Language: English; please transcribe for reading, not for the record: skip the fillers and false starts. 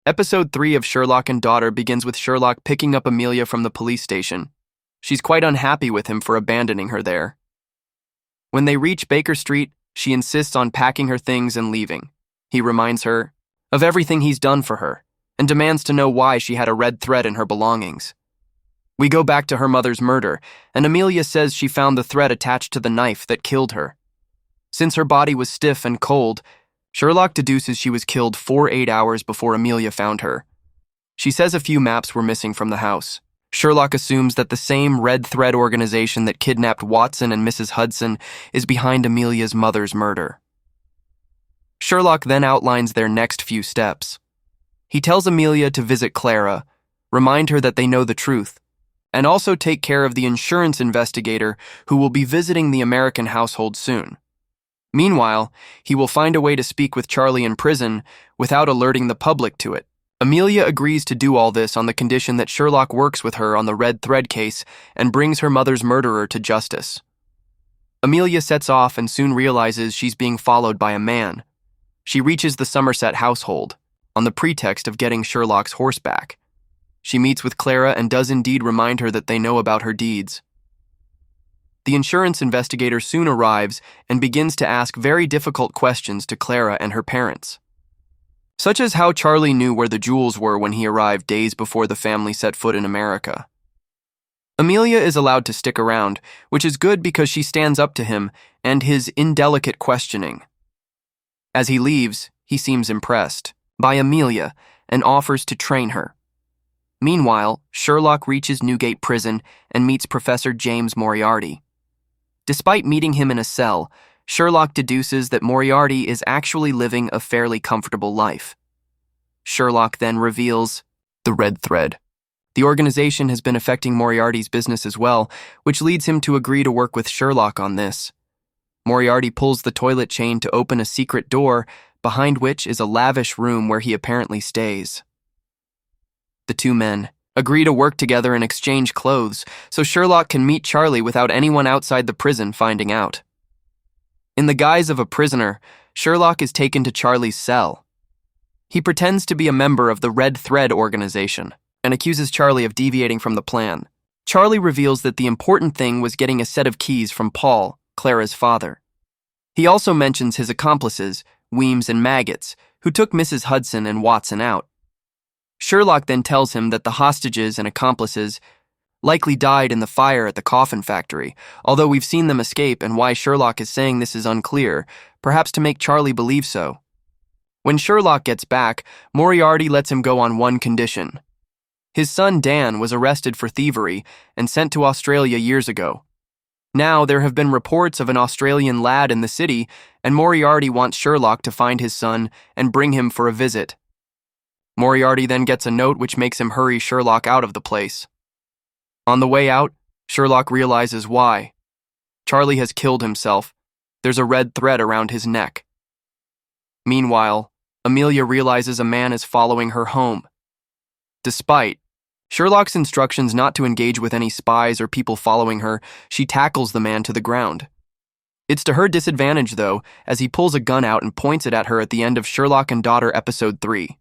Episode 3 of Sherlock and Daughter begins with Sherlock picking up Amelia from the police station. She's quite unhappy with him for abandoning her there. When they reach Baker Street, she insists on packing her things and leaving. He reminds her of everything he's done for her and demands to know why she had a red thread in her belongings. We go back to her mother's murder, and Amelia says she found the thread attached to the knife that killed her. Since her body was stiff and cold, Sherlock deduces she was killed 8 hours before Amelia found her. She says a few maps were missing from the house. Sherlock assumes that the same red thread organization that kidnapped Watson and Mrs. Hudson is behind Amelia's mother's murder. Sherlock then outlines their next few steps. He tells Amelia to visit Clara, remind her that they know the truth, and also take care of the insurance investigator who will be visiting the American household soon. Meanwhile, he will find a way to speak with Charlie in prison without alerting the public to it. Amelia agrees to do all this on the condition that Sherlock works with her on the red thread case and brings her mother's murderer to justice. Amelia sets off and soon realizes she's being followed by a man. She reaches the Somerset household on the pretext of getting Sherlock's horse back. She meets with Clara and does indeed remind her that they know about her deeds. The insurance investigator soon arrives and begins to ask very difficult questions to Clara and her parents, such as how Charlie knew where the jewels were when he arrived days before the family set foot in America. Amelia is allowed to stick around, which is good because she stands up to him and his indelicate questioning. As he leaves, he seems impressed by Amelia and offers to train her. Meanwhile, Sherlock reaches Newgate Prison and meets Professor James Moriarty. Despite meeting him in a cell, Sherlock deduces that Moriarty is actually living a fairly comfortable life. Sherlock then reveals the red thread. The organization has been affecting Moriarty's business as well, which leads him to agree to work with Sherlock on this. Moriarty pulls the toilet chain to open a secret door, behind which is a lavish room where he apparently stays. The two men agree to work together and exchange clothes so Sherlock can meet Charlie without anyone outside the prison finding out. In the guise of a prisoner, Sherlock is taken to Charlie's cell. He pretends to be a member of the Red Thread organization and accuses Charlie of deviating from the plan. Charlie reveals that the important thing was getting a set of keys from Paul, Clara's father. He also mentions his accomplices, Weems and Maggots, who took Mrs. Hudson and Watson out. Sherlock then tells him that the hostages and accomplices likely died in the fire at the coffin factory, although we've seen them escape, and why Sherlock is saying this is unclear, perhaps to make Charlie believe so. When Sherlock gets back, Moriarty lets him go on one condition. His son Dan was arrested for thievery and sent to Australia years ago. Now there have been reports of an Australian lad in the city, and Moriarty wants Sherlock to find his son and bring him for a visit. Moriarty then gets a note which makes him hurry Sherlock out of the place. On the way out, Sherlock realizes why. Charlie has killed himself. There's a red thread around his neck. Meanwhile, Amelia realizes a man is following her home. Despite Sherlock's instructions not to engage with any spies or people following her, she tackles the man to the ground. It's to her disadvantage, though, as he pulls a gun out and points it at her at the end of Sherlock and Daughter Episode 3.